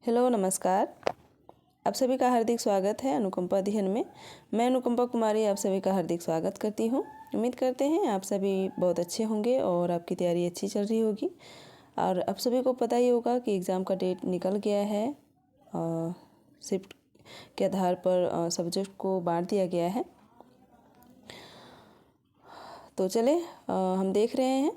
Hello नमस्कार। आप सभी का हार्दिक स्वागत है अनुकंपा अध्ययन में। मैं अनुकंपा कुमारी आप सभी का हार्दिक स्वागत करती हूँ। उम्मीद करते हैं आप सभी बहुत अच्छे होंगे और आपकी तैयारी अच्छी चल रही होगी। और आप सभी को पता ही होगा कि एग्ज़ाम का डेट निकल गया है। शिफ्ट के आधार पर सब्जेक्ट को बांट दिया गया है। तो चले हम देख रहे हैं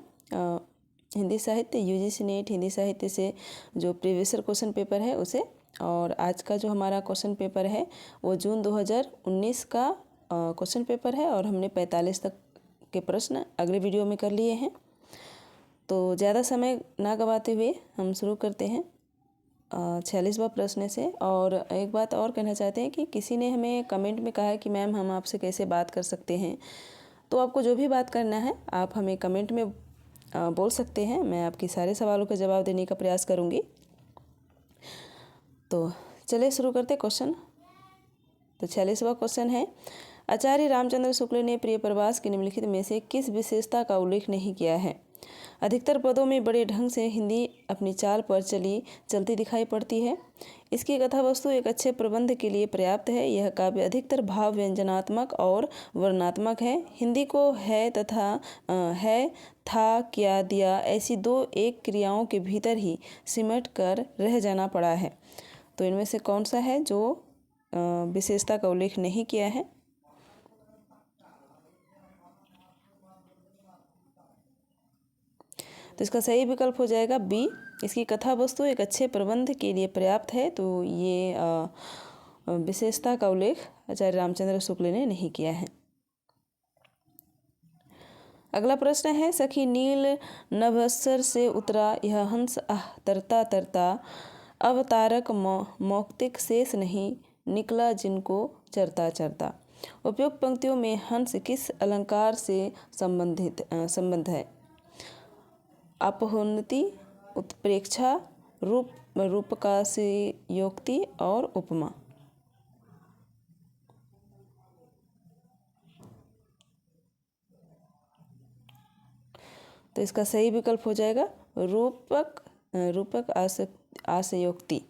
हिंदी साहित्य यूजीसी नेट हिंदी साहित्य से जो प्रीवियस ईयर क्वेश्चन पेपर है उसे। और आज का जो हमारा क्वेश्चन पेपर है वो जून 2019 का क्वेश्चन पेपर है और हमने 45 तक के प्रश्न अगले वीडियो में कर लिए हैं। तो ज़्यादा समय ना गवाते हुए हम शुरू करते हैं 46वां प्रश्न से। और एक बात और कहना चाहते हैं कि किसी ने हमें कमेंट में कहा है कि मैम हम आपसे कैसे बात कर सकते हैं। तो आपको जो भी बात करना है आप हमें कमेंट में बोल सकते हैं। मैं आपके सारे सवालों का जवाब देने का प्रयास करूंगी। तो चलिए शुरू करते क्वेश्चन। तो 46वां क्वेश्चन है, आचार्य रामचंद्र शुक्ल ने प्रिय प्रवास की निम्नलिखित में से किस विशेषता का उल्लेख नहीं किया है। अधिकतर पदों में बड़े ढंग से हिंदी अपनी चाल पर चलती दिखाई पड़ती है। इसकी कथा वस्तु एक अच्छे प्रबंध के लिए पर्याप्त है। यह काव्य अधिकतर भाव व्यंजनात्मक और वर्णनात्मक है। हिंदी को है तथा है, था, किया, दिया ऐसी दो एक क्रियाओं के भीतर ही सिमट कर रह जाना पड़ा है। तो इनमें से कौन सा है जो विशेषता का उल्लेख नहीं किया है। तो इसका सही विकल्प हो जाएगा बी। इसकी कथा वस्तु एक अच्छे प्रबंध के लिए पर्याप्त है। तो ये विशेषता का उल्लेख आचार्य रामचंद्र शुक्ल ने नहीं किया है। अगला प्रश्न है, सखी नील नभस्सर से उतरा यह हंस तरता तरता अब तारक मौक्तिक शेष नहीं निकला जिनको चरता चरता। उपयुक्त पंक्तियों में हंस किस अलंकार से संबंध है। अपहोन्नति, उत्प्रेक्षा, रूपकाशयोक्ति और उपमा। तो इसका सही विकल्प हो जाएगा रूपक आशयोक्ति।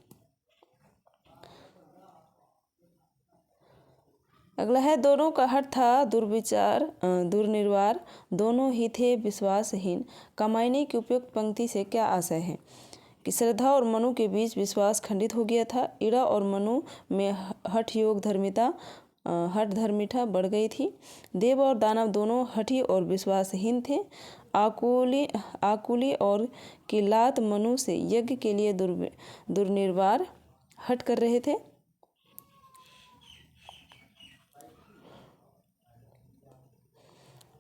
अगला है, दोनों का हठ था दुर्निर्वार दोनों ही थे विश्वासहीन। कामायनी की उपयुक्त पंक्ति से क्या आशय है कि श्रद्धा और मनु के बीच विश्वास खंडित हो गया था। इड़ा और मनु में हठ धर्मिठा बढ़ गई थी। देव और दानव दोनों हठी और विश्वासहीन थे। आकुली और किलात मनु से यज्ञ के लिए दुर्निर्वार हट कर रहे थे।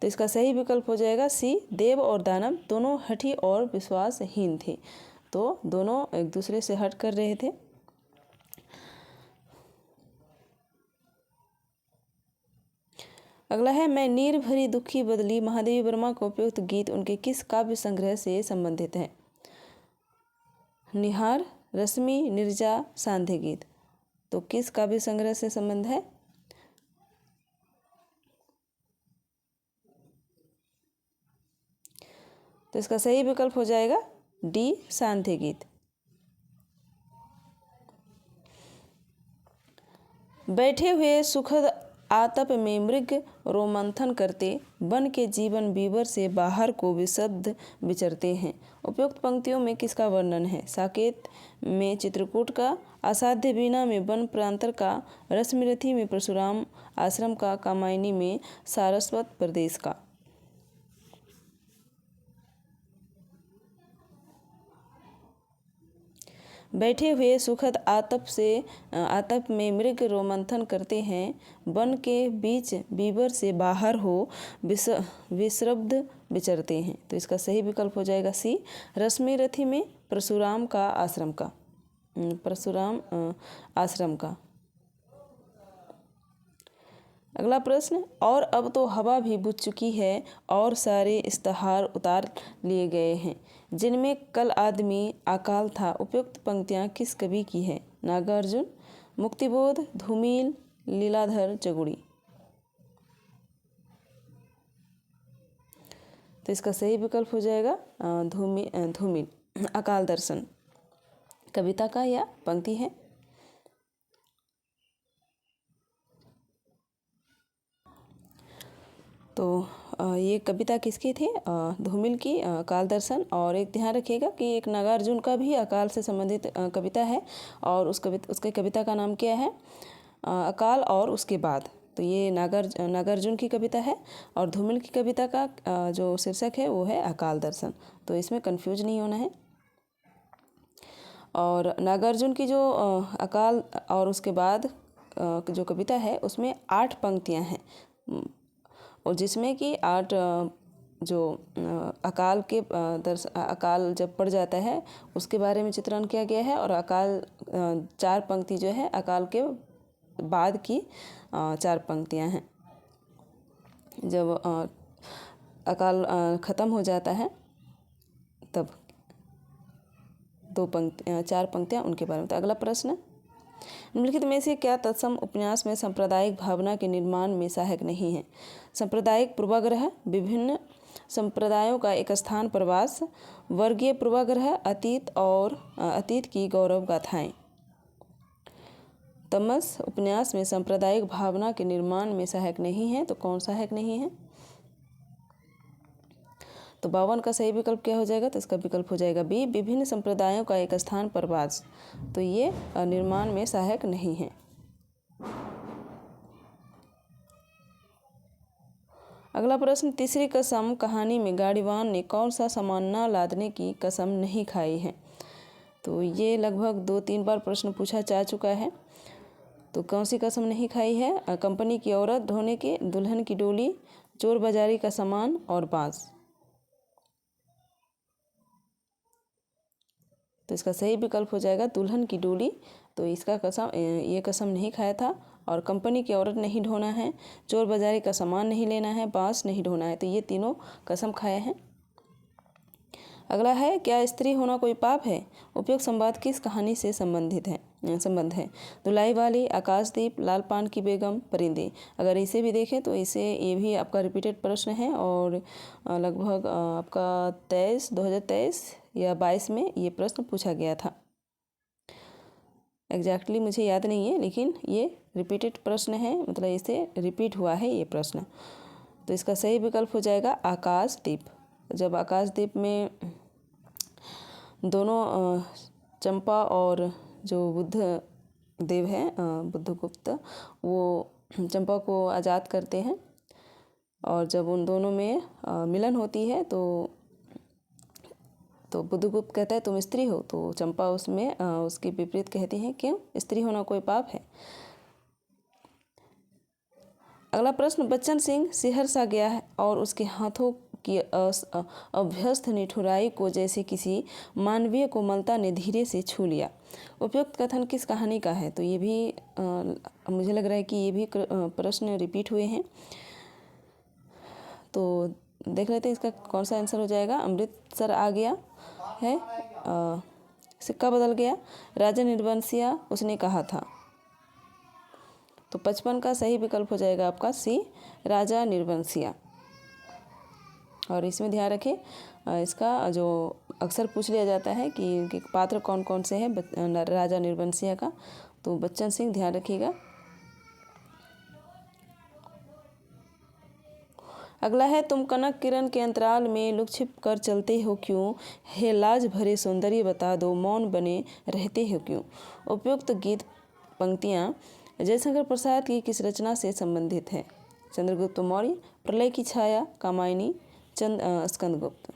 तो इसका सही विकल्प हो जाएगा सी। देव और दानव दोनों हठी और विश्वासहीन थे। तो दोनों एक दूसरे से हट कर रहे थे। अगला है, मैं नीर भरी दुखी बदली महादेवी वर्मा का उपयुक्त गीत उनके किस काव्य संग्रह से संबंधित है। निहार, रश्मि, निर्जा, सांध्य गीत। तो किस काव्य संग्रह से संबंध है। तो इसका सही विकल्प हो जाएगा डी, सांध्य गीत। बैठे हुए सुखद आतप में मृग रोमंथन करते वन के जीवन बीवर से बाहर को विशब्द विचरते हैं। उपयुक्त पंक्तियों में किसका वर्णन है। साकेत में चित्रकूट का, असाध्य वीणा में वन प्रांतर का, रश्मिरथी में परशुराम आश्रम का, कामायनी में सारस्वत प्रदेश का। बैठे हुए सुखद आतप में मृग रोमंथन करते हैं वन के बीच बीवर से बाहर हो विश्रब्द विचरते हैं। तो इसका सही विकल्प हो जाएगा सी। रश्मिरथी में परशुराम आश्रम का। अगला प्रश्न, और अब तो हवा भी बुझ चुकी है और सारे इश्तहार उतार लिए गए हैं जिनमें कल आदमी अकाल था। उपयुक्त पंक्तियाँ किस कवि की है। नागार्जुन, मुक्तिबोध, धूमिल, लीलाधर जगुड़ी। तो इसका सही विकल्प हो जाएगा धूमिल, अकाल दर्शन। कविता का या पंक्ति है। तो ये कविता किसकी थी? धूमिल की, अकाल दर्शन। और एक ध्यान रखिएगा कि एक नागार्जुन का भी अकाल से संबंधित कविता है, और उसके कविता का नाम क्या है? अकाल और उसके बाद। तो ये नागार्जुन की कविता है, और धूमिल की कविता का जो शीर्षक है वो है अकाल दर्शन। तो इसमें कंफ्यूज नहीं होना है। और नागार्जुन की जो अकाल और उसके बाद जो कविता है उसमें 8 पंक्तियां हैं, और जिसमें कि 8 जो अकाल जब पड़ जाता है उसके बारे में चित्रण किया गया है, और अकाल 4 पंक्ति जो है अकाल के बाद की 4 पंक्तियां हैं। जब अकाल ख़त्म हो जाता है तब 4 पंक्तियां उनके बारे में। तो अगला प्रश्न, निम्नलिखित में से क्या तत्सम उपन्यास में सांप्रदायिक भावना के निर्माण में सहायक नहीं है? सांप्रदायिक पूर्वाग्रह, विभिन्न संप्रदायों का एक स्थान प्रवास, वर्गीय पूर्वाग्रह, अतीत की गौरव गाथाएं। तमस उपन्यास में सांप्रदायिक भावना के निर्माण में सहायक नहीं है, तो कौन सहायक नहीं है? तो 52 का सही विकल्प क्या हो जाएगा? तो इसका विकल्प हो जाएगा बी, विभिन्न संप्रदायों का एक स्थान प्रवास। तो ये निर्माण में सहायक नहीं है। अगला प्रश्न, तीसरी कसम कहानी में गाड़ीवान ने कौन सा सामान न लादने की कसम नहीं खाई है? तो ये लगभग 2-3 बार प्रश्न पूछा जा चुका है। तो कौन सी कसम नहीं खाई है? कंपनी की औरत, ढोने की, दुल्हन की डोली, चोर बाजारी का सामान और बांस। तो इसका सही विकल्प हो जाएगा दुल्हन की डोली। तो इसका ये कसम नहीं खाया था। और कंपनी की औरत नहीं ढोना है, चोर बाजारी का सामान नहीं लेना है, बांस नहीं ढोना है। तो ये तीनों कसम खाए हैं। अगला है, क्या स्त्री होना कोई पाप है? उपयुक्त संवाद किस कहानी से संबंध है? धुलाई वाली, आकाशदीप, लाल पान की बेगम, परिंदे। अगर इसे भी देखें तो ये भी आपका रिपीटेड प्रश्न है, और लगभग आपका 2023 या 22 में ये प्रश्न पूछा गया था। एग्जैक्टली मुझे याद नहीं है, लेकिन ये रिपीटेड प्रश्न है, मतलब इसे रिपीट हुआ है ये प्रश्न। तो इसका सही विकल्प हो जाएगा आकाशदीप। जब आकाशदीप में दोनों चंपा और जो बुद्ध देव हैं, बुद्धगुप्त, वो चंपा को आज़ाद करते हैं, और जब उन दोनों में मिलन होती है तो बुद्धगुप्त कहता है तुम स्त्री हो। तो चंपा उसमें उसकी विपरीत कहती हैं, क्यों? स्त्री होना कोई पाप है। अगला प्रश्न, बच्चन सिंह सिहर सा गया है और उसके हाथों की अभ्यस्त निठुराई को जैसे किसी मानवीय कोमलता ने धीरे से छू लिया। उपयुक्त कथन किस कहानी का है? तो ये भी मुझे लग रहा है कि ये भी प्रश्न रिपीट हुए हैं। तो देख लेते हैं इसका कौन सा आंसर हो जाएगा। अमृतसर आ गया है, सिक्का बदल गया, राजा निर्बंसिया उसने कहा था। तो 55 का सही विकल्प हो जाएगा आपका सी, राजा निर्बंसिया। और इसमें ध्यान रखें, इसका जो अक्सर पूछ लिया जाता है कि पात्र कौन कौन से हैं राजा निर्बंसिया का, तो बच्चन सिंह ध्यान रखिएगा। अगला है, तुम कनक किरण के अंतराल में लुक छिप कर चलते हो क्यों, हे लाज भरे सौंदर्य बता दो, मौन बने रहते हो क्यों। उपयुक्त गीत पंक्तियाँ जयशंकर प्रसाद की किस रचना से संबंधित है? चंद्रगुप्त मौर्य, प्रलय की छाया, कामायनी, स्कंदगुप्त।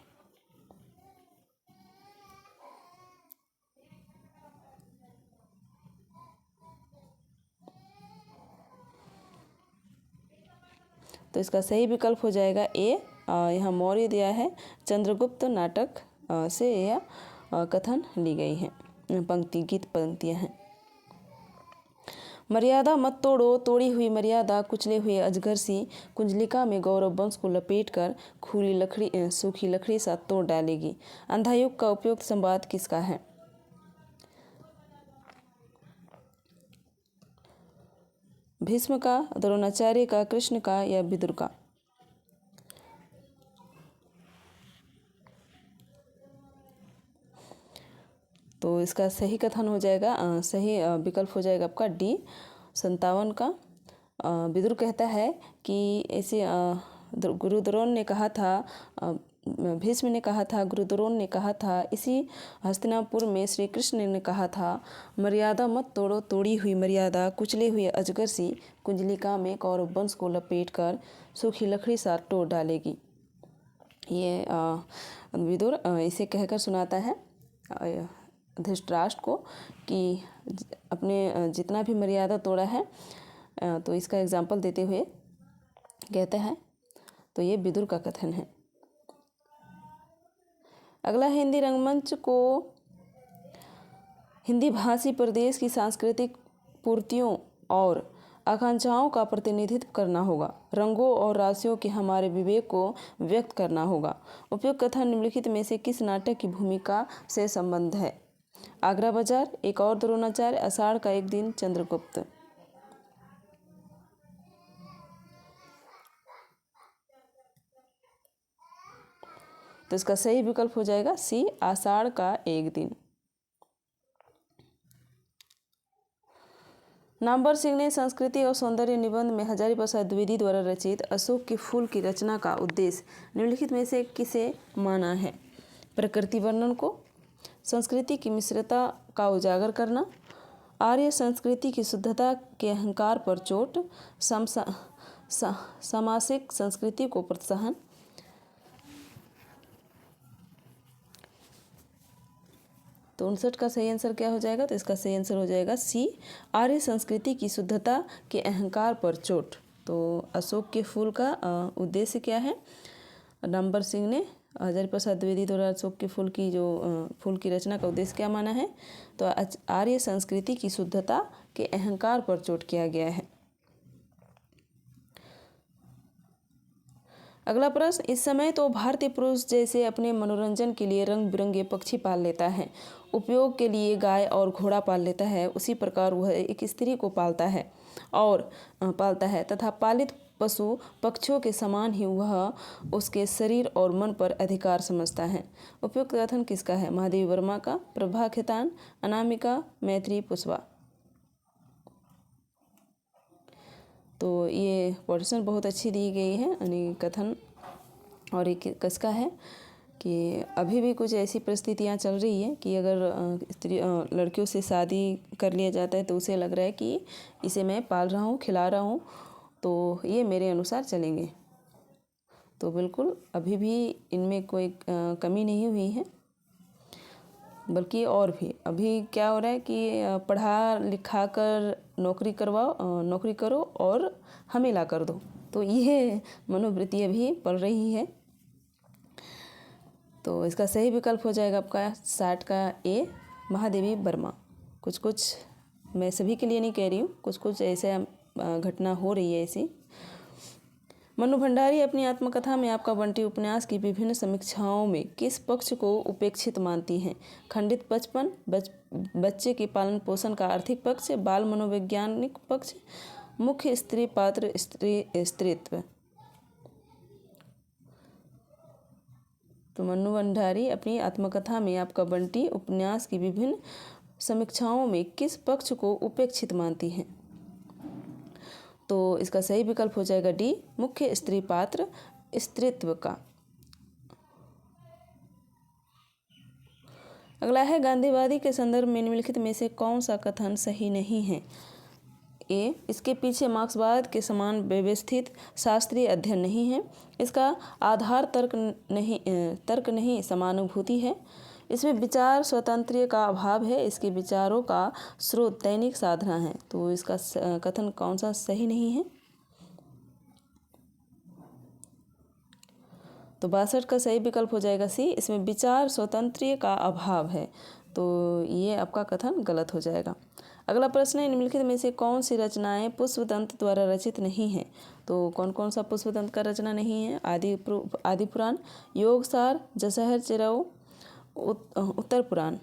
तो इसका सही विकल्प हो जाएगा ए, यहाँ मौर्य दिया है, चंद्रगुप्त नाटक से यह कथन ली गई है, गीत पंक्तियाँ हैं। मर्यादा मत तोड़ो, तोड़ी हुई मर्यादा कुचले हुए अजगर सी कुंजलिका में गौरव वंश को लपेट कर सूखी लकड़ी सा तोड़ डालेगी। अंधा युग का उपयुक्त संवाद किसका है? भीष्म का, द्रोणाचार्य का, कृष्ण का या विदुर का? तो तो इसका सही कथन हो जाएगा, सही विकल्प हो जाएगा आपका डी 57 का। विदुर कहता है कि ऐसे गुरु द्रोण ने कहा था, भीष्म ने कहा था, गुरु द्रोण ने कहा था, इसी हस्तिनापुर में श्री कृष्ण ने कहा था, मर्यादा मत तोड़ो, तोड़ी हुई मर्यादा कुचले हुए अजगर सी कुंजलिका में कौरव वंश को लपेट कर सूखी लकड़ी सा तोड़ डालेगी। ये विदुर इसे कहकर सुनाता है धृतराष्ट्र को कि अपने जितना भी मर्यादा तोड़ा है, तो इसका एग्जाम्पल देते हुए कहता है। तो ये विदुर का कथन है। अगला हिंदी रंगमंच को हिंदी भाषी प्रदेश की सांस्कृतिक पूर्तियों और आकांक्षाओं का प्रतिनिधित्व करना होगा। रंगों और राशियों के हमारे विवेक को व्यक्त करना होगा। उपयुक्त कथन निम्नलिखित में से किस नाटक की भूमिका से संबंध है? आगरा बाजार, एक और द्रोणाचार्य, आषाढ़ का एक दिन, चंद्रगुप्त। तो इसका सही विकल्प हो जाएगा सी, आषाढ़ का एक दिन। नामवर सिंह ने संस्कृति और सौंदर्य निबंध में हजारी प्रसाद द्विवेदी द्वारा रचित अशोक के फूल की रचना का उद्देश्य निम्नलिखित में से किसे माना है? प्रकृति वर्णन को, संस्कृति की मिश्रता का उजागर करना, आर्य संस्कृति की शुद्धता के अहंकार पर चोट, सामासिक संस्कृति को प्रोत्साहन। तो 59 का सही आंसर क्या हो जाएगा? तो इसका सही आंसर हो जाएगा सी, आर्य संस्कृति की शुद्धता के अहंकार पर चोट। तो अशोक के फूल का उद्देश्य क्या है? नामवर सिंह ने हजारी प्रसाद द्विवेदी द्वारा अशोक के फूल की रचना का उद्देश्य क्या माना है? तो आर्य संस्कृति की शुद्धता के अहंकार पर चोट किया गया है। अगला प्रश्न, इस समय तो भारतीय पुरुष जैसे अपने मनोरंजन के लिए रंग बिरंगे पक्षी पाल लेता है, उपयोग के लिए गाय और घोड़ा पाल लेता है, उसी प्रकार वह एक स्त्री को पालता है तथा पालित पशु पक्षियों के समान ही वह उसके शरीर और मन पर अधिकार समझता है। उपयुक्त कथन किसका है? महादेवी वर्मा का, प्रभा खेतान, अनामिका, मैत्री पुष्पा। तो ये पोर्शन बहुत अच्छी दी गई है यानी कथन। और एक किसका है कि अभी भी कुछ ऐसी परिस्थितियाँ चल रही है कि अगर लड़कियों से शादी कर लिया जाता है तो उसे लग रहा है कि इसे मैं पाल रहा हूँ, खिला रहा हूँ, तो ये मेरे अनुसार चलेंगे। तो बिल्कुल अभी भी इनमें कोई कमी नहीं हुई है, बल्कि और भी अभी क्या हो रहा है कि पढ़ा लिखा कर नौकरी करो और हमेला कर दो। तो ये मनोवृत्ति अभी पल रही है। तो इसका सही विकल्प हो जाएगा आपका 60 का ए, महादेवी वर्मा। कुछ मैं सभी के लिए नहीं कह रही हूँ, कुछ ऐसे घटना हो रही है ऐसी। मनु भंडारी अपनी आत्मकथा में आपका बंटी उपन्यास की विभिन्न समीक्षाओं में किस पक्ष को उपेक्षित मानती हैं? खंडित बचपन, बच्चे के पालन पोषण का आर्थिक पक्ष, बाल मनोवैज्ञानिक पक्ष, मुख्य स्त्री पात्र स्त्रीत्व। तो मनु भंडारी अपनी आत्मकथा में आपका बंटी उपन्यास की विभिन्न समीक्षाओं में किस पक्ष को उपेक्षित मानती हैं? तो इसका सही विकल्प हो जाएगा डी, मुख्य स्त्री पात्र स्त्रीत्व का। अगला है, गांधीवादी के संदर्भ में निम्नलिखित में से कौन सा कथन सही नहीं है? ए, इसके पीछे मार्क्सवाद के समान व्यवस्थित शास्त्रीय अध्ययन नहीं है। इसका आधार तर्क नहीं समानुभूति है। इसमें विचार स्वातंत्र्य का अभाव है। इसके विचारों का स्रोत दैनिक साधना है। तो इसका कथन कौन सा सही नहीं है? तो 62 का सही विकल्प हो जाएगा सी, इसमें विचार स्वातंत्र्य का अभाव है। तो ये आपका कथन गलत हो जाएगा। अगला प्रश्न है, निम्नलिखित में से कौन सी रचनाएं पुष्पदंत द्वारा रचित नहीं हैं? तो कौन सा पुष्पदंत का रचना नहीं है? आदि पुराण, योगसार, जसहर चिरऊ, उत्तर पुराण।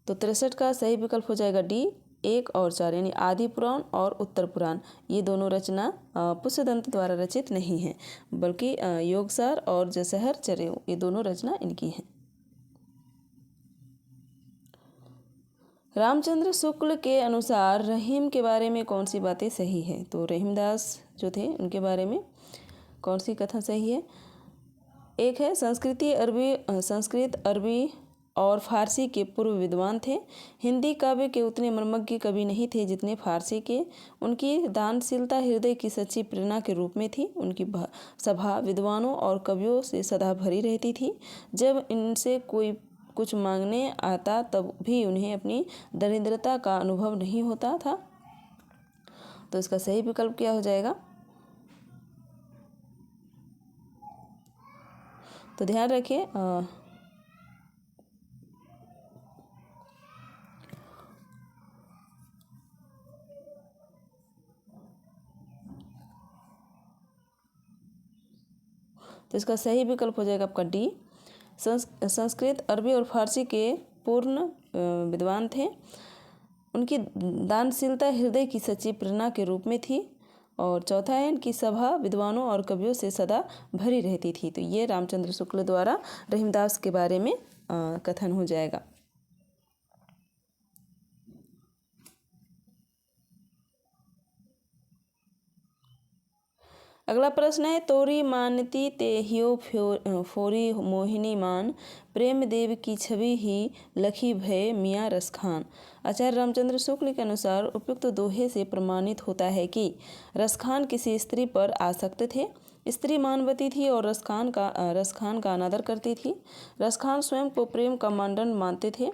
तो 63 का सही विकल्प हो जाएगा डी, 1 और 4 यानी आदि पुराण और उत्तर पुराण। ये दोनों रचना पुष्पदंत द्वारा रचित नहीं है, बल्कि योगसार और जसहर चिरऊ ये दोनों रचना इनकी हैं। रामचंद्र शुक्ल के अनुसार रहीम के बारे में कौन सी बातें सही है? तो रहीमदास जो थे उनके बारे में कौन सी कथन सही है? एक है संस्कृत अरबी और फारसी के पूर्व विद्वान थे। हिंदी काव्य के उतने मर्मज्ञ कवि नहीं थे जितने फारसी के। उनकी दानशीलता हृदय की सच्ची प्रेरणा के रूप में थी। उनकी सभा विद्वानों और कवियों से सदा भरी रहती थी। जब इनसे कोई कुछ मांगने आता तब भी उन्हें अपनी दरिद्रता का अनुभव नहीं होता था। तो इसका सही विकल्प क्या हो जाएगा? तो ध्यान रखिए, तो इसका सही विकल्प हो जाएगा आपका डी। संस्कृत अरबी और फारसी के पूर्ण विद्वान थे। उनकी दानशीलता हृदय की सच्ची प्रेरणा के रूप में थी। और चौथा है, इनकी सभा विद्वानों और कवियों से सदा भरी रहती थी। तो ये रामचंद्र शुक्ल द्वारा रहीमदास के बारे में कथन हो जाएगा। अगला प्रश्न है, तोरी मानती ते हियो फोरी मोहिनी मान, प्रेम देव की छवि ही लखी भय मियाँ रसखान। आचार्य रामचंद्र शुक्ल के अनुसार उपयुक्त दोहे से प्रमाणित होता है कि रसखान किसी स्त्री पर आसक्त थे। स्त्री मानवती थी और रसखान का अनादर करती थी। रसखान स्वयं को प्रेम का मानदंड मानते थे।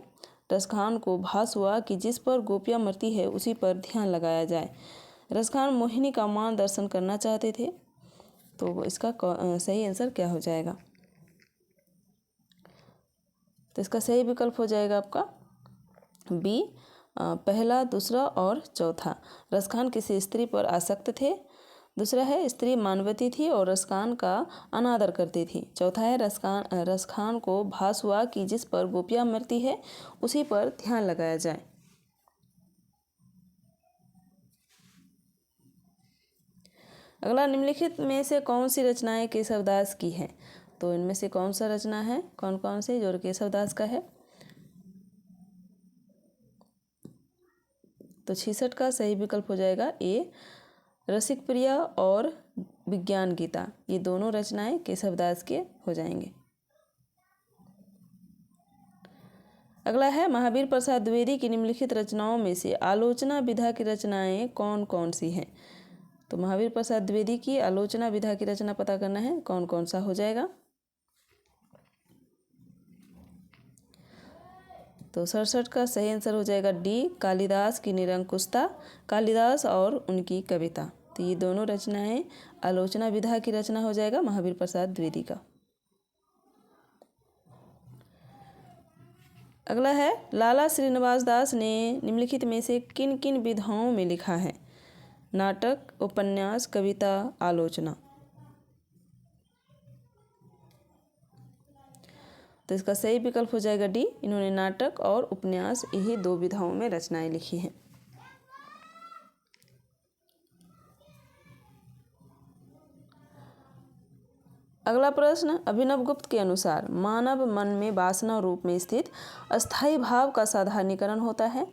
रसखान को भास हुआ कि जिस पर गोपियाँ मरती है उसी पर ध्यान लगाया जाए। रसखान मोहिनी का मान दर्शन करना चाहते थे। तो इसका सही आंसर क्या हो जाएगा? तो इसका सही विकल्प हो जाएगा आपका बी, पहला, दूसरा और चौथा। रसखान किसी स्त्री पर आसक्त थे। दूसरा है, स्त्री मानवती थी और रसखान का अनादर करती थी। चौथा है, रसखान को भास हुआ कि जिस पर गोपियाँ मरती है उसी पर ध्यान लगाया जाए। अगला, निम्नलिखित में से कौन सी रचनाएं केशवदास की हैं? तो इनमें से कौन सा रचना है, कौन कौन से जो केशवदास का है? तो 66 का सही विकल्प हो जाएगा ए, रसिक प्रिया और विज्ञान गीता। ये दोनों रचनाएं केशवदास के हो जाएंगे। अगला है, महावीर प्रसाद द्विवेदी की निम्नलिखित रचनाओं में से आलोचना विधा की रचनाएं कौन कौन सी हैं? तो महावीर प्रसाद द्विवेदी की आलोचना विधा की रचना पता करना है, कौन कौन सा हो जाएगा? तो 67 का सही आंसर हो जाएगा डी, कालिदास की निरंकुशता, कालिदास और उनकी कविता। तो ये दोनों रचनाएं आलोचना विधा की रचना हो जाएगा महावीर प्रसाद द्विवेदी का। अगला है, लाला श्रीनिवास दास ने निम्नलिखित में से किन किन विधाओं में लिखा है? नाटक, उपन्यास, कविता, आलोचना। तो इसका सही विकल्प हो जाएगा डी, इन्होंने नाटक और उपन्यास यही दो विधाओं में रचनाएं लिखी हैं। अगला प्रश्न, अभिनवगुप्त के अनुसार मानव मन में वासना रूप में स्थित अस्थायी भाव का साधारणीकरण होता है।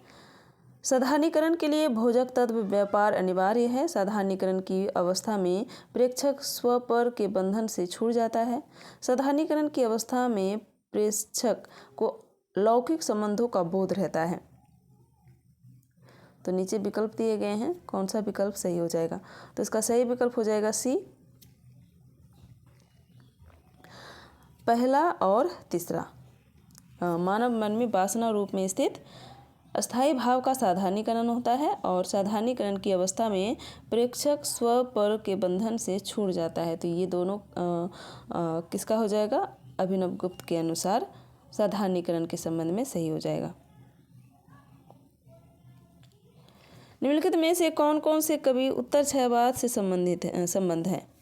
साधारणीकरण के लिए भोजक तत्व व्यापार अनिवार्य है। साधारणीकरण की अवस्था में प्रेक्षक स्वपर के बंधन से छूट जाता है। साधारणीकरण की अवस्था में प्रेक्षक को लौकिक संबंधों का बोध रहता है। तो नीचे विकल्प दिए गए हैं, कौन सा विकल्प सही हो जाएगा? तो इसका सही विकल्प हो जाएगा सी, पहला और तीसरा। मानव मन में वासना रूप में स्थित अस्थायी भाव का साधारणीकरण होता है और साधारणीकरण की अवस्था में प्रेक्षक स्व पर के बंधन से छूट जाता है। तो ये दोनों किसका हो जाएगा? अभिनवगुप्त के अनुसार साधारणीकरण के संबंध में सही हो जाएगा। निम्नलिखित में से कौन कौन से कवि उत्तर छायावाद से संबंध है?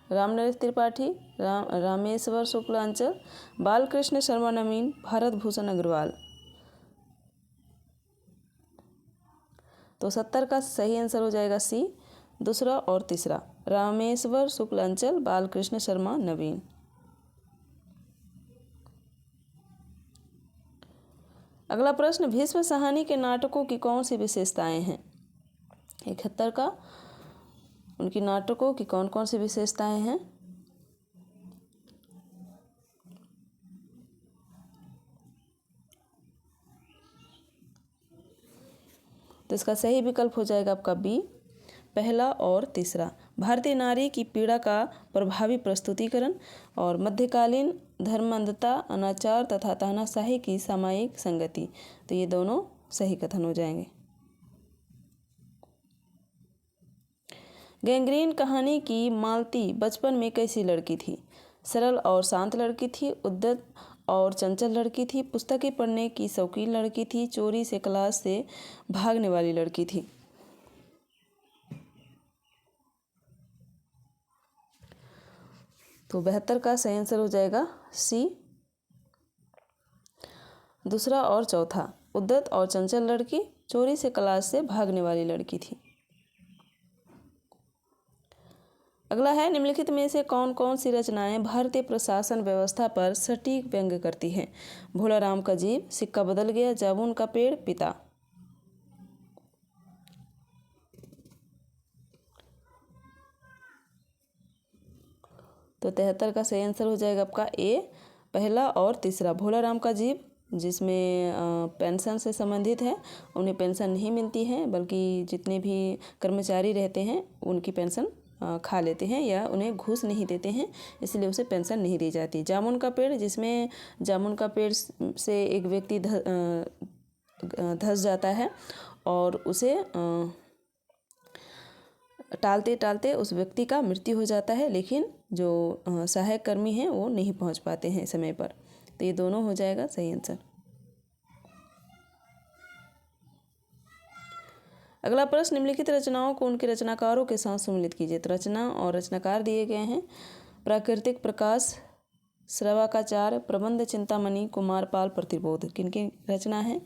रामनरेश त्रिपाठी, रामेश्वर शुक्लांचल, बालकृष्ण शर्मा नवीन, भारत भूषण अग्रवाल। तो 70 का सही आंसर हो जाएगा सी, दूसरा और तीसरा, रामेश्वर शुक्लांचल, बालकृष्ण शर्मा नवीन। अगला प्रश्न, भीष्म साहनी के नाटकों की कौन सी विशेषताएं हैं? 71 का, उनकी नाटकों की कौन कौन सी विशेषताएं हैं? तो इसका सही विकल्प हो जाएगा आपका बी, पहला और तीसरा। भारतीय नारी की पीड़ा का प्रभावी प्रस्तुतिकरण और मध्यकालीन धर्मांधता, अनाचार तथा तानाशाही की सामायिक संगति। तो ये दोनों सही कथन हो जाएंगे। गैंग्रीन कहानी की मालती बचपन में कैसी लड़की थी? सरल और शांत लड़की थी, उद्यत और चंचल लड़की थी, पुस्तकें पढ़ने की शौकीन लड़की थी, चोरी से क्लास से भागने वाली लड़की थी। तो 72 का सही आंसर हो जाएगा सी, दूसरा और चौथा। उद्यत और चंचल लड़की, चोरी से क्लास से भागने वाली लड़की थी। अगला है, निम्नलिखित में से कौन कौन सी रचनाएं भारतीय प्रशासन व्यवस्था पर सटीक व्यंग्य करती हैं? भोला राम का जीव, सिक्का बदल गया, जामुन का पेड़, पिता। तो 73 का सही आंसर हो जाएगा आपका ए, पहला और तीसरा। भोला राम का जीव, जिसमें पेंशन से संबंधित है, उन्हें पेंशन नहीं मिलती है, बल्कि जितने भी कर्मचारी रहते हैं उनकी पेंशन खा लेते हैं या उन्हें घूस नहीं देते हैं, इसलिए उसे पेंशन नहीं दी जाती। जामुन का पेड़, जिसमें जामुन का पेड़ से एक व्यक्ति धंस जाता है और उसे टालते टालते उस व्यक्ति का मृत्यु हो जाता है, लेकिन जो सहायक कर्मी हैं वो नहीं पहुंच पाते हैं समय पर। तो ये दोनों हो जाएगा सही आंसर। अगला प्रश्न, निम्नलिखित रचनाओं को उनके रचनाकारों के साथ सम्मिलित कीजिए। तो रचना और रचनाकार दिए गए हैं। प्राकृतिक प्रकाश, श्रवाकाचार्य, प्रबंध चिंतामणि, कुमारपाल प्रतिबोध। किनकी रचना है?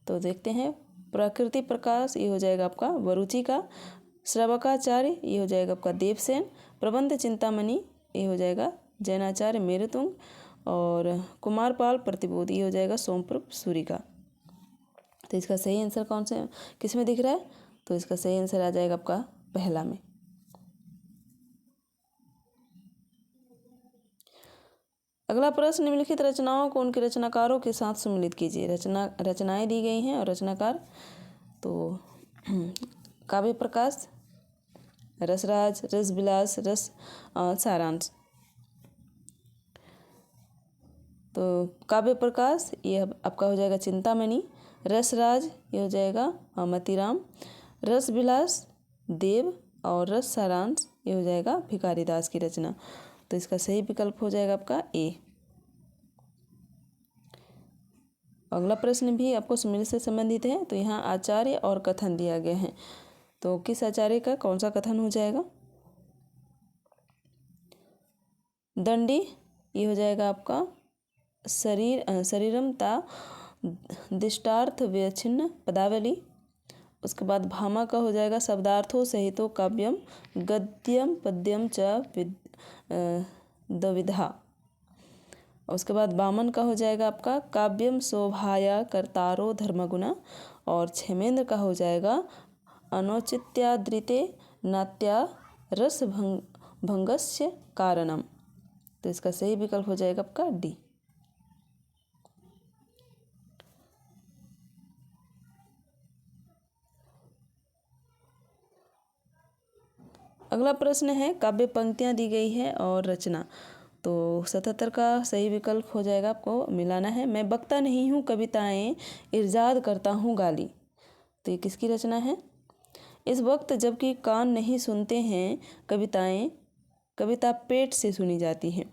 तो देखते हैं। प्राकृतिक प्रकाश ये हो जाएगा आपका वरुचि का, श्रवकाचार्य ये हो जाएगा आपका देवसेन, प्रबंध चिंतामणि ये हो जाएगा जैनाचार्य मेरुतुंग, और कुमारपाल प्रतिबोध ये हो जाएगा सोमप्रभ सूरी का। तो इसका सही आंसर कौन से किस में दिख रहा है? तो इसका सही आंसर आ जाएगा आपका पहला में। अगला प्रश्न, निम्नलिखित रचनाओं को उनके रचनाकारों के साथ सम्मिलित कीजिए। रचनाएं दी गई हैं और रचनाकार। तो काव्य प्रकाश, रसराज, रसविलास, रस सारांश। तो काव्य प्रकाश ये आपका हो जाएगा चिंतामणि, रसराज ये हो जाएगा मतीराम, रसविलास देव, और रस सारांश ये हो जाएगा भिखारी दास की रचना। तो इसका सही विकल्प हो जाएगा आपका ए। अगला प्रश्न भी आपको सुमिल से संबंधित है। तो यहाँ आचार्य और कथन दिया गया है। तो किस आचार्य का कौन सा कथन हो जाएगा? दंडी ये हो जाएगा आपका शरीरम ता दिष्टार्थ व्यच्छिन्न पदावली। उसके बाद भामा का हो जाएगा शब्दार्थों सहितो काव्यम गद्यम पद्यम च द्विधा। उसके बाद वामन का हो जाएगा आपका काव्यम शोभाया कर्तारो धर्मगुणा, और क्षेमेंद्र का हो जाएगा अनौचित्यादृते नाट्या रस भंगस्य कारणम। तो इसका सही विकल्प हो जाएगा आपका डी। अगला प्रश्न है, काव्य पंक्तियाँ दी गई है और रचना। तो 77 का सही विकल्प हो जाएगा, आपको मिलाना है। मैं बकता नहीं हूँ कविताएं, इरजाद करता हूँ गाली। तो ये किसकी रचना है? इस वक्त जबकि कान नहीं सुनते हैं कविताएं, कविता पेट से सुनी जाती है।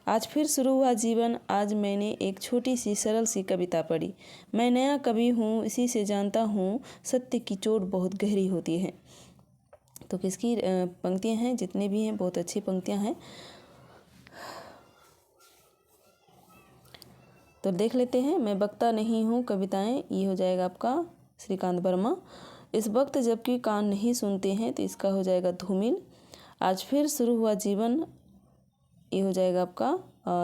आज फिर शुरू हुआ जीवन, आज मैंने एक छोटी सी सरल सी कविता पढ़ी। मैं नया कवि हूँ, इसी से जानता हूँ सत्य की चोट बहुत गहरी होती है। तो किसकी पंक्तियाँ हैं? जितने भी हैं बहुत अच्छी पंक्तियाँ हैं। तो देख लेते हैं। मैं बकता नहीं हूँ कविताएं ये हो जाएगा आपका श्रीकांत वर्मा। इस वक्त जबकि कान नहीं सुनते हैं तो इसका हो जाएगा धूमिल। आज फिर शुरू हुआ जीवन ये हो जाएगा आपका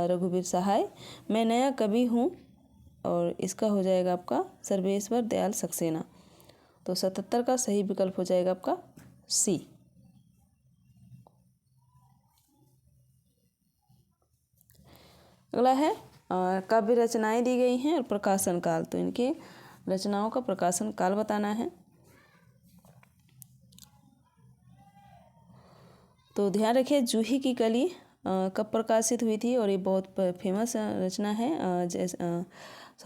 रघुवीर सहाय। मैं नया कवि हूँ और इसका हो जाएगा आपका सर्वेश्वर दयाल सक्सेना। तो 77 का सही विकल्प हो जाएगा आपका सी। अगला है काव्य रचनाएं दी गई हैं और प्रकाशन काल। तो इनके रचनाओं का प्रकाशन काल बताना है। तो ध्यान रखिए जूही की कली कब प्रकाशित हुई थी, और ये बहुत फेमस रचना है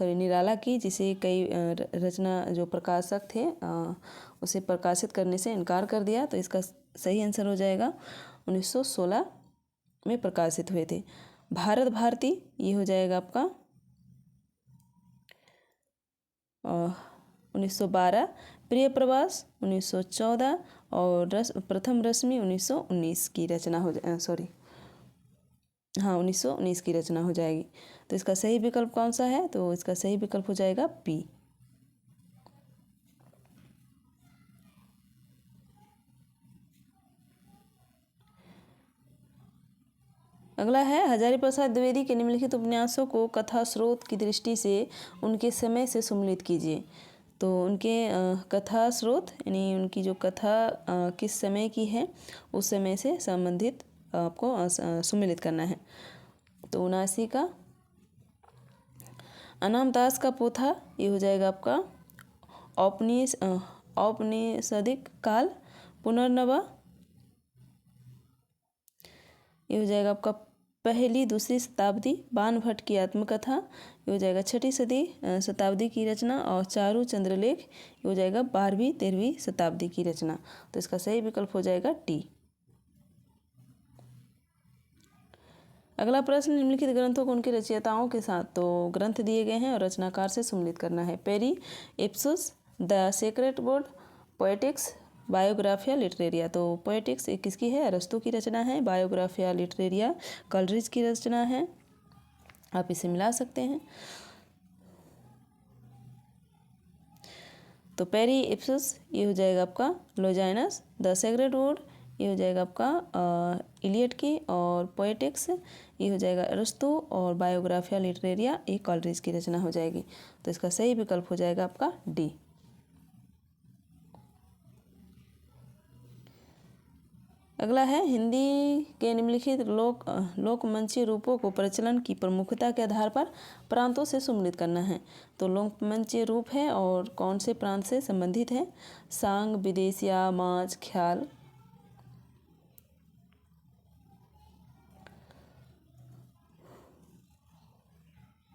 निराला की, जिसे कई रचना जो प्रकाशक थे उसे प्रकाशित करने से इनकार कर दिया। तो इसका सही आंसर हो जाएगा 1916 में प्रकाशित हुए थे। भारत भारती ये हो जाएगा आपका 1912, प्रिय प्रवास 1914 और प्रथम रश्मि 1919 की रचना हो 1919 की रचना हो जाएगी। तो इसका सही विकल्प कौन सा है? तो इसका सही विकल्प हो जाएगा पी। अगला है हजारी प्रसाद द्विवेदी के निम्नलिखित उपन्यासों को कथा स्रोत की दृष्टि से उनके समय से सम्मिलित कीजिए। तो उनके कथा स्रोत यानी उनकी जो कथा किस समय की है उस समय से संबंधित आपको सम्मिलित करना है। तो 79 का अनाम दास का पोथा ये हो जाएगा आपका औपनिषदिक काल। पुनर्नवा ये हो जाएगा आपका पहली दूसरी शताब्दी। बाण भट्ट की आत्मकथा ये हो जाएगा 6ठी शताब्दी की रचना। और चारू चंद्रलेख ये हो जाएगा 12वीं 13वीं शताब्दी की रचना। तो इसका सही विकल्प हो जाएगा टी। अगला प्रश्न निम्नलिखित ग्रंथों को उनके रचयिताओं के साथ, तो ग्रंथ दिए गए हैं और रचनाकार से सम्मिलित करना है। पेरी, इप्सुस, द सेक्रेट बोर्ड, पोएटिक्स, बायोग्राफिया लिटरेरिया। तो पोएटिक्स एक किसकी है? अरस्तू की रचना है। बायोग्राफिया लिटरेरिया कॉलरिज की रचना है। आप इसे मिला सकते हैं। तो पेरी इप्सुस ये हो जाएगा आपका लोजाइनस। द सेक्रेट बोर्ड ये हो जाएगा आपका इलियट की। और पोएटिक्स ये हो जाएगा अरस्तू। और बायोग्राफिया लिटरेरिया ये कॉलरिज की रचना हो जाएगी। तो इसका सही विकल्प हो जाएगा आपका डी। अगला है हिंदी के निम्नलिखित लोकमंचीय रूपों को प्रचलन की प्रमुखता के आधार पर प्रांतों से सम्मिलित करना है। तो लोकमंचीय रूप है और कौन से प्रांत से संबंधित है? सांग, विदेशिया, माच, ख्याल।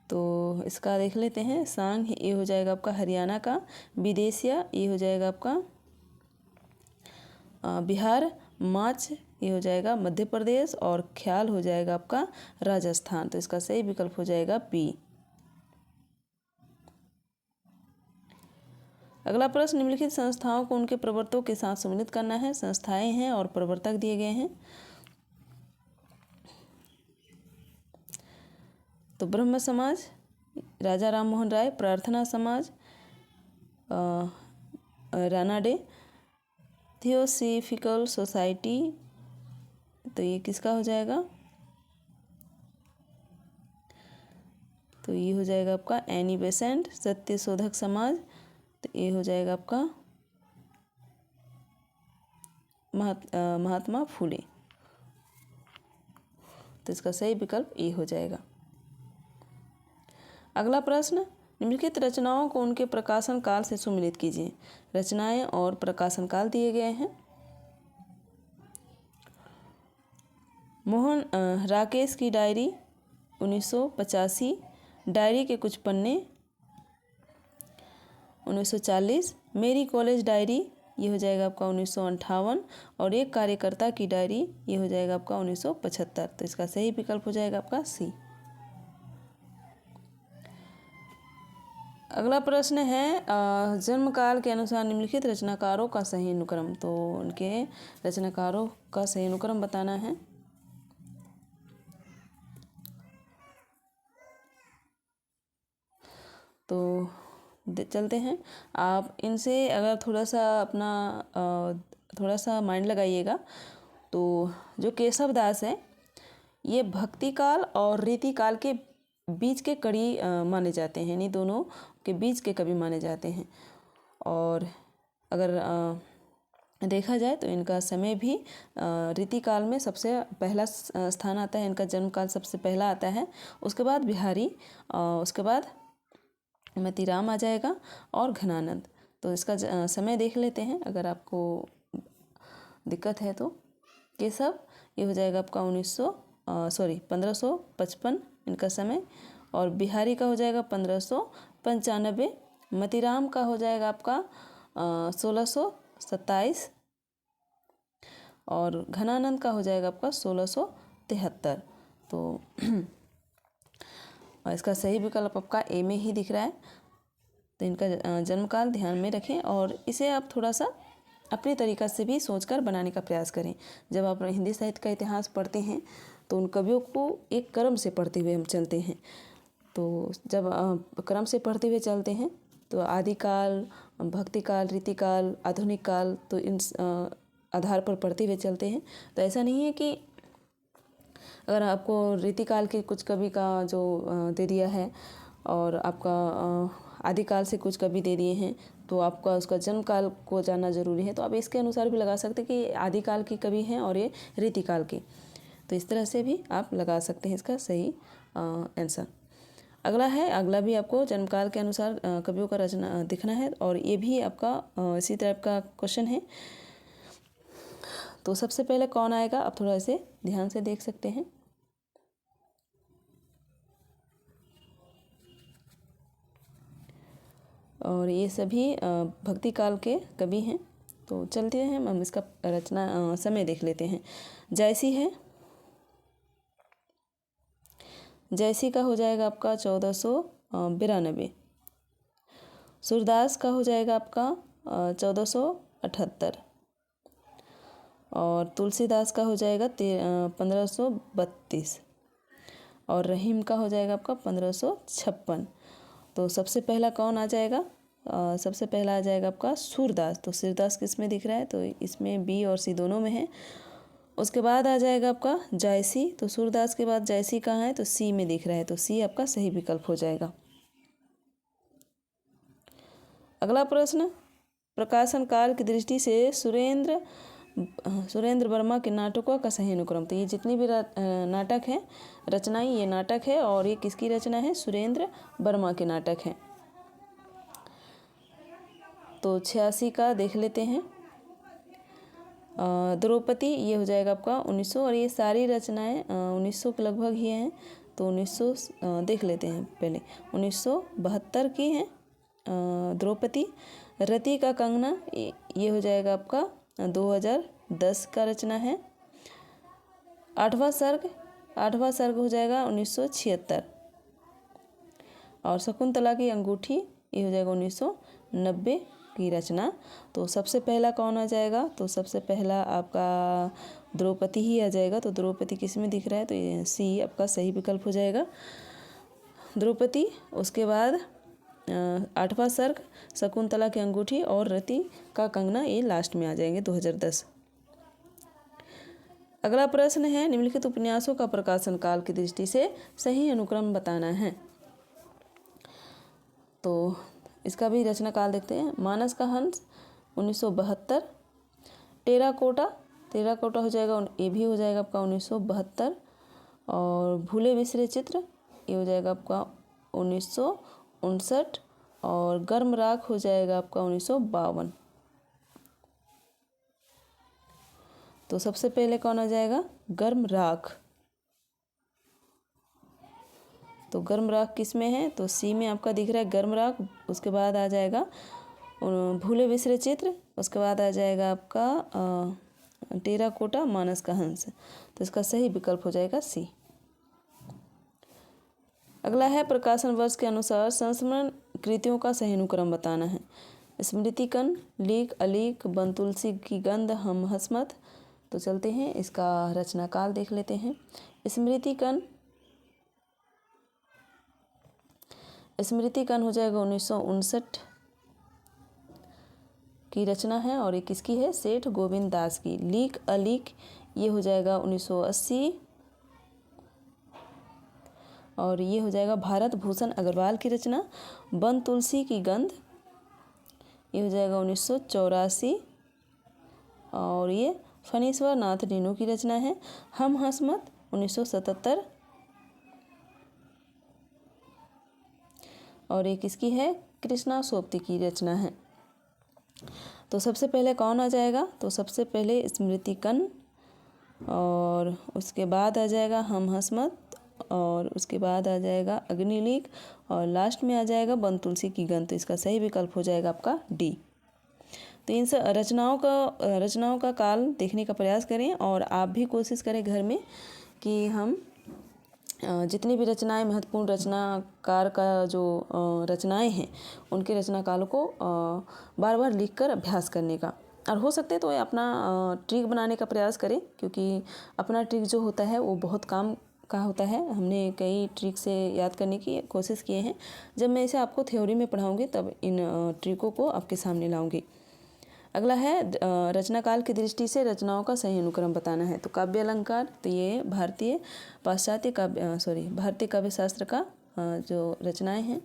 तो इसका देख लेते हैं। सांग ये हो जाएगा आपका हरियाणा का। विदेशिया ये हो जाएगा आपका बिहार। माच ये हो जाएगा मध्य प्रदेश। और ख्याल हो जाएगा आपका राजस्थान। तो इसका सही विकल्प हो जाएगा बी। अगला प्रश्न निम्नलिखित संस्थाओं को उनके प्रवर्तकों के साथ सम्मिलित करना है। संस्थाएं हैं और प्रवर्तक दिए गए हैं। तो ब्रह्म समाज, राजा राम मोहन राय, प्रार्थना समाज, रानाडे, थियोसॉफिकल सोसाइटी। तो ये किसका हो जाएगा? तो ये हो जाएगा आपका एनी बेसेंट। सत्य शोधक समाज, तो ये हो जाएगा आपका महात्मा फूले। तो इसका सही विकल्प ए हो जाएगा। अगला प्रश्न निम्नलिखित रचनाओं को उनके प्रकाशन काल से सम्मिलित कीजिए। रचनाएं और प्रकाशन काल दिए गए हैं। मोहन राकेश की डायरी 1985। डायरी के कुछ पन्ने 1940। मेरी कॉलेज डायरी ये हो जाएगा आपका 1958। और एक कार्यकर्ता की डायरी ये हो जाएगा आपका 1975। तो इसका सही विकल्प हो जाएगा आपका सी। अगला प्रश्न है जन्म काल के अनुसार निम्नलिखित रचनाकारों का सही अनुक्रम। तो उनके रचनाकारों का सही अनुक्रम बताना है। तो चलते हैं। आप इनसे अगर थोड़ा सा माइंड लगाइएगा। तो जो केशव दास है ये भक्ति काल और रीति काल के बीच के कड़ी माने जाते हैं, यानी दोनों के बीच के कवि माने जाते हैं। और अगर देखा जाए तो इनका समय भी रीतिकाल में सबसे पहला स्थान आता है, इनका जन्म काल सबसे पहला आता है, उसके बाद बिहारी, उसके बाद मतीराम आ जाएगा और घनानंद। तो इसका समय देख लेते हैं अगर आपको दिक्कत है तो। केशव ये हो जाएगा आपका 1555 इनका समय, और बिहारी का हो जाएगा 1595, मतीराम का हो जाएगा आपका 1627 और घनानंद का हो जाएगा आपका 1673। तो इसका सही विकल्प आपका ए में ही दिख रहा है। तो इनका जन्मकाल ध्यान में रखें और इसे आप थोड़ा सा अपने तरीक़ा से भी सोचकर बनाने का प्रयास करें। जब आप हिंदी साहित्य का इतिहास पढ़ते हैं तो उन कवियों को एक क्रम से पढ़ते हुए हम चलते हैं। तो जब क्रम से पढ़ते हुए चलते हैं तो आदिकाल, भक्तिकाल, रीतिकाल, आधुनिक काल, तो इन आधार पर पढ़ते हुए चलते हैं। तो ऐसा नहीं है कि अगर आपको रीतिकाल के कुछ कवि का जो दे दिया है और आपका आदिकाल से कुछ कवि दे दिए हैं तो आपका उसका जन्म काल को जानना ज़रूरी है, तो आप इसके अनुसार भी लगा सकते हैं कि आदिकाल के कवि हैं और ये रीतिकाल के। तो इस तरह से भी आप लगा सकते हैं इसका सही आंसर। अगला भी आपको जन्मकाल के अनुसार कवियों का रचना दिखना है और ये भी आपका इसी टाइप का क्वेश्चन है। तो सबसे पहले कौन आएगा आप थोड़ा इसे ध्यान से देख सकते हैं। और ये सभी भक्ति काल के कवि हैं। तो चलते हैं हम इसका रचना समय देख लेते हैं। जयसी है, जयसी का हो जाएगा आपका 1492। सूरदास का हो जाएगा आपका 1478 और तुलसीदास का हो जाएगा 1532 और रहीम का हो जाएगा आपका 1556। तो सबसे पहला कौन आ जाएगा? सबसे पहला आ जाएगा आपका सूरदास। तो सूरदास किस में दिख रहा है? तो इसमें बी और सी दोनों में है। उसके बाद आ जाएगा आपका जायसी। तो सूरदास के बाद जायसी कहाँ है? तो सी में दिख रहा है। तो सी आपका सही विकल्प हो जाएगा। अगला प्रश्न, प्रकाशन काल की दृष्टि से सुरेंद्र वर्मा के नाटकों का सही अनुक्रम। तो ये जितनी भी नाटक हैं, रचनाएं, ये नाटक है और ये किसकी रचना है? सुरेंद्र वर्मा के नाटक हैं। तो 86 का देख लेते हैं। द्रौपदी ये हो जाएगा आपका 1900 और ये सारी रचनाएं 1900 के लगभग ही हैं। तो 1900 देख लेते हैं पहले। 1972 की हैं द्रौपदी। रति का कंगना ये हो जाएगा आपका 2010 का रचना है। आठवां सर्ग हो जाएगा 1976 और शकुंतला की अंगूठी ये हो जाएगा 1990 की रचना। तो सबसे पहला कौन आ जाएगा? तो सबसे पहला आपका द्रौपदी ही आ जाएगा। तो द्रौपदी किस में दिख रहा है? तो ये सी आपका सही विकल्प हो जाएगा, द्रौपदी। उसके बाद आठवां सर्ग, शकुंतला की अंगूठी और रति का कंगना ये लास्ट में आ जाएंगे 2010। अगला प्रश्न है, निम्नलिखित उपन्यासों का प्रकाशन काल की दृष्टि से सही अनुक्रम बताना है। तो इसका भी रचना काल देखते हैं। मानस का हंस 1972। टेराकोटा हो जाएगा, ये भी हो जाएगा आपका 1972 और भूले बिसरे चित्र ये हो जाएगा आपका 1959 और गर्म राख हो जाएगा आपका 1952। तो सबसे पहले कौन आ जाएगा? गर्म राख। तो गर्म राख किस में है? तो सी में आपका दिख रहा है गर्म राख। उसके बाद आ जाएगा भूले बिसरे चित्र। उसके बाद आ जाएगा आपका टेराकोटा, मानस का हंस। तो इसका सही विकल्प हो जाएगा सी। अगला है, प्रकाशन वर्ष के अनुसार संस्मरण कृतियों का सही अनुक्रम बताना है। स्मृतिकन, लीक, अलीक, बन तुलसी की गंध, हम हसमत। तो चलते हैं इसका रचना काल देख लेते हैं। स्मृतिकन हो जाएगा 1959 की रचना है और ये किसकी है? सेठ गोविंद दास की। लीक अलीक ये हो जाएगा 1980 और ये हो जाएगा भारत भूषण अग्रवाल की रचना। वन तुलसी की गंध, ये हो जाएगा 1984। और ये फणीश्वर नाथ रेणु की रचना है। हम हंस मत 1977। और एक इसकी है कृष्णा सोपती की रचना है। तो सबसे पहले कौन आ जाएगा? तो सबसे पहले स्मृति कण, और उसके बाद आ जाएगा हम हंस मत, और उसके बाद आ जाएगा अग्निलीक, और लास्ट में आ जाएगा वन तुलसी की गंध। तो इसका सही विकल्प हो जाएगा आपका डी। तो इन सब रचनाओं का काल देखने का प्रयास करें, और आप भी कोशिश करें घर में कि हम जितनी भी रचनाएं, महत्वपूर्ण रचनाकार का जो रचनाएं हैं, उनके रचना काल को बार बार लिखकर अभ्यास करने का, और हो सकते तो अपना ट्रिक बनाने का प्रयास करें, क्योंकि अपना ट्रिक जो होता है वो बहुत काम का होता है। हमने कई ट्रिक से याद करने की कोशिश किए हैं। जब मैं इसे आपको थ्योरी में पढ़ाऊँगी तब इन ट्रिकों को आपके सामने लाऊंगी। अगला है रचना काल की दृष्टि से रचनाओं का सही अनुक्रम बताना है। तो काव्य अलंकार, तो ये भारतीय काव्य शास्त्र का जो रचनाएं हैं।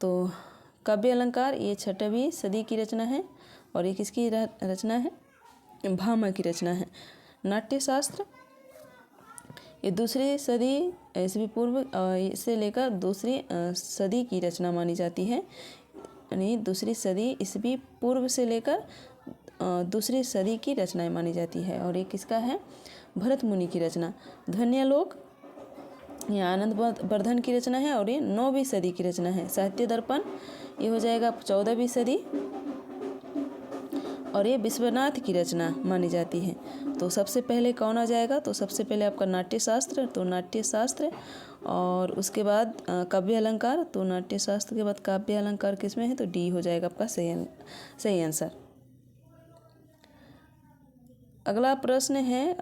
तो काव्य अलंकार ये 6वीं सदी की रचना है, और एक इसकी रचना है भामा की रचना है। नाट्यशास्त्र ये 2री सदी ईस्वी पूर्व से लेकर 2री सदी की रचना मानी जाती है, यानी 2री सदी ईस्वी पूर्व से लेकर 2री सदी की रचनाएं मानी जाती है। और एक इसका है भरत मुनि की रचना ध्वन्यालोक, ये आनंद वर्धन की रचना है, और ये 9वीं सदी की रचना है। साहित्य दर्पण ये हो जाएगा 14वीं सदी, और ये विश्वनाथ की रचना मानी जाती है। तो सबसे पहले कौन आ जाएगा? तो सबसे पहले आपका नाट्यशास्त्र, तो नाट्यशास्त्र, और उसके बाद काव्य अलंकार। तो नाट्यशास्त्र के बाद काव्य अलंकार किसमें है? तो डी हो जाएगा आपका सही आंसर। अगला प्रश्न है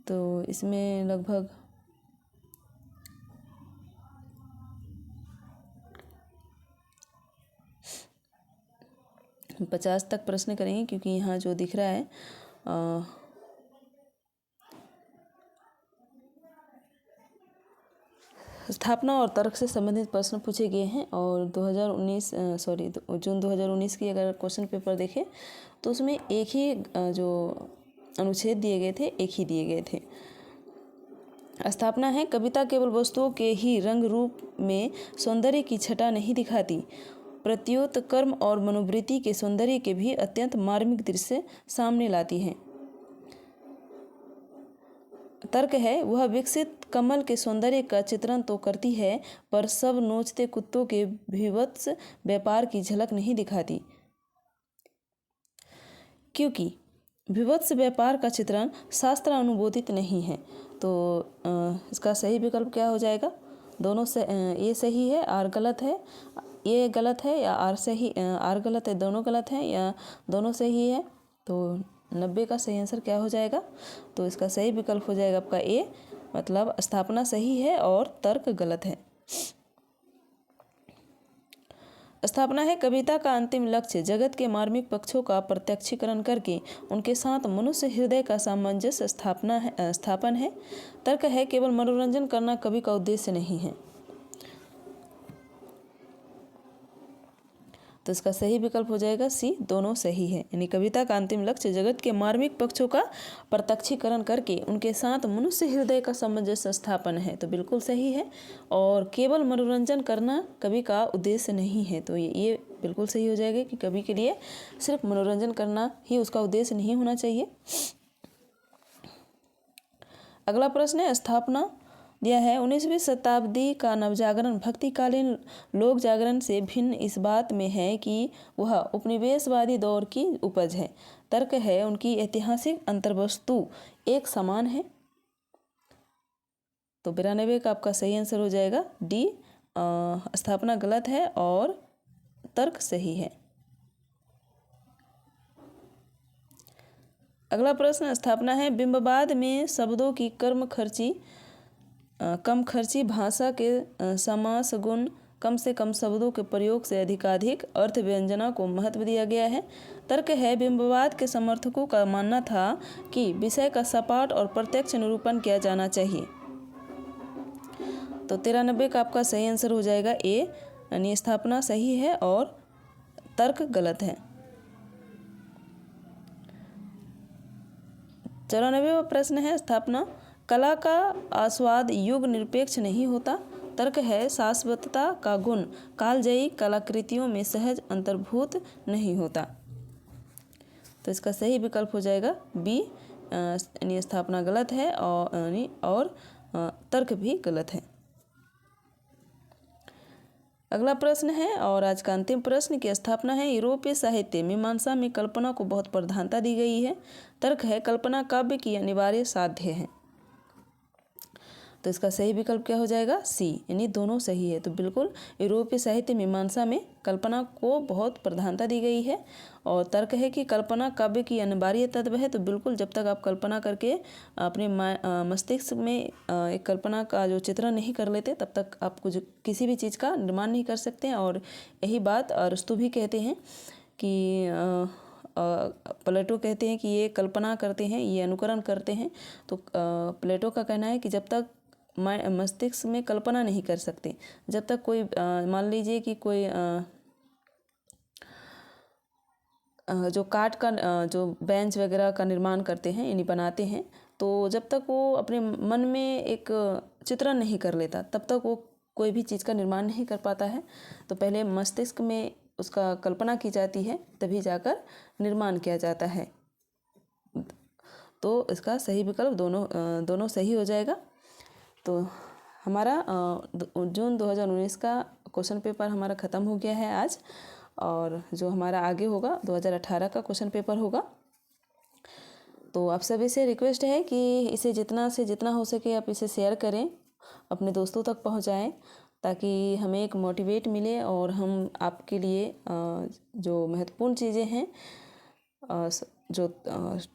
तो इसमें लगभग 50 तक प्रश्न करेंगे, क्योंकि यहाँ जो दिख रहा है स्थापना और तर्क से संबंधित प्रश्न पूछे गए हैं। और जून 2019 की अगर क्वेश्चन पेपर देखें तो उसमें एक ही जो अनुच्छेद दिए गए थे, एक ही दिए गए थे। स्थापना है कविता केवल वस्तुओं के ही रंग रूप में सौंदर्य की छटा नहीं दिखाती, प्रत्युत कर्म और मनोवृत्ति के सौंदर्य के भी अत्यंत मार्मिक दृश्य सामने लाती है। तर्क है वह विकसित कमल के सौंदर्य का चित्रण तो करती है, पर सब नोचते कुत्तों के भीभत्स व्यापार की झलक नहीं दिखाती, क्योंकि भीभत्स व्यापार का चित्रण शास्त्र अनुमोदित नहीं है। तो इसका सही विकल्प क्या हो जाएगा? दोनों से ये सही है, आर गलत है, ये गलत है, या आर गलत है, दोनों गलत हैं, या दोनों सही है। तो 90 का सही आंसर क्या हो जाएगा? तो इसका सही विकल्प हो जाएगा आपका ए, मतलब स्थापना सही है और तर्क गलत है। स्थापना है कविता का अंतिम लक्ष्य जगत के मार्मिक पक्षों का प्रत्यक्षीकरण करके उनके साथ मनुष्य हृदय का सामंजस्य स्थापन है। तर्क है केवल मनोरंजन करना कवि का उद्देश्य नहीं है। तो इसका सही विकल्प हो जाएगा सी, दोनों सही है। यानी कविता का अंतिम लक्ष्य जगत के मार्मिक पक्षों का प्रत्यक्षीकरण करके उनके साथ मनुष्य हृदय का सामंजस्य स्थापन है। तो बिल्कुल सही है। और केवल मनोरंजन करना कवि का उद्देश्य नहीं है। तो ये बिल्कुल सही हो जाएगा कि कवि के लिए सिर्फ मनोरंजन करना ही उसका उद्देश्य नहीं होना चाहिए। अगला प्रश्न है स्थापना दिया है 19वीं शताब्दी का नवजागरण भक्तिकालीन लोक जागरण से भिन्न इस बात में है कि वह उपनिवेशवादी दौर की उपज है। तर्क है उनकी ऐतिहासिक अंतर्वस्तु एक समान है। तो 92 का आपका सही आंसर हो जाएगा डी, स्थापना गलत है और तर्क सही है। अगला प्रश्न स्थापना है बिंबवाद में शब्दों की कम खर्ची भाषा के समास गुण कम से कम शब्दों के प्रयोग से अधिकाधिक अर्थ व्यंजना को महत्व दिया गया है। तर्क है बिंबवाद के समर्थकों का मानना था कि विषय का सपाट और प्रत्यक्ष निरूपण किया जाना चाहिए। तो 93 का आपका सही आंसर हो जाएगा ए, यानी स्थापना सही है और तर्क गलत है। 94वां प्रश्न है स्थापना कला का आस्वाद युग निरपेक्ष नहीं होता। तर्क है शाश्वतता का गुण कालजयी कलाकृतियों में सहज अंतर्भूत नहीं होता। तो इसका सही विकल्प हो जाएगा बी, यानी स्थापना गलत है और तर्क भी गलत है। अगला प्रश्न है और आज का अंतिम प्रश्न की स्थापना है यूरोपीय साहित्य मीमांसा में कल्पना को बहुत प्रधानता दी गई है। तर्क है कल्पना काव्य की अनिवार्य साध्य है। तो इसका सही विकल्प क्या हो जाएगा सी, यानी दोनों सही है। तो बिल्कुल यूरोपीय साहित्य मीमांसा में कल्पना को बहुत प्रधानता दी गई है। और तर्क है कि कल्पना काव्य की अनिवार्य तत्व है। तो बिल्कुल जब तक आप कल्पना करके अपने मस्तिष्क में एक कल्पना का जो चित्रण नहीं कर लेते तब तक आप कुछ किसी भी चीज़ का निर्माण नहीं कर सकते हैं। और यही बात अरस्तु भी कहते हैं कि प्लेटो कहते हैं कि ये कल्पना करते हैं, ये अनुकरण करते हैं। तो प्लेटो का कहना है कि जब तक मस्तिष्क में कल्पना नहीं कर सकते, जब तक कोई मान लीजिए कि कोई जो काठ का जो बेंच वगैरह का निर्माण करते हैं यानी बनाते हैं, तो जब तक वो अपने मन में एक चित्रण नहीं कर लेता तब तक वो कोई भी चीज़ का निर्माण नहीं कर पाता है। तो पहले मस्तिष्क में उसका कल्पना की जाती है तभी जाकर निर्माण किया जाता है। तो इसका सही विकल्प दोनों सही हो जाएगा। तो हमारा जून 2019 का क्वेश्चन पेपर हमारा ख़त्म हो गया है आज। और जो हमारा आगे होगा 2018 का क्वेश्चन पेपर होगा। तो आप सभी से रिक्वेस्ट है कि इसे जितना से जितना हो सके आप इसे शेयर करें, अपने दोस्तों तक पहुंचाएं, ताकि हमें एक मोटिवेट मिले और हम आपके लिए जो महत्वपूर्ण चीज़ें हैं जो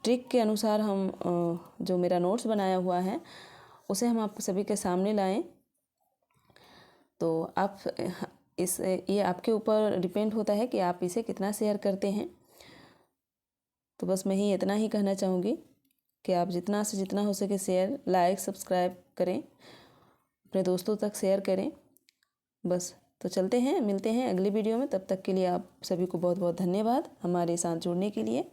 ट्रिक के अनुसार हम जो मेरा नोट्स बनाया हुआ है उसे हम आप सभी के सामने लाएं। तो आप ये आपके ऊपर डिपेंड होता है कि आप इसे कितना शेयर करते हैं। तो बस मैं ही इतना ही कहना चाहूँगी कि आप जितना से जितना हो सके शेयर, लाइक, सब्सक्राइब करें, अपने दोस्तों तक शेयर करें। बस तो चलते हैं, मिलते हैं अगली वीडियो में। तब तक के लिए आप सभी को बहुत बहुत धन्यवाद हमारे साथ जुड़ने के लिए।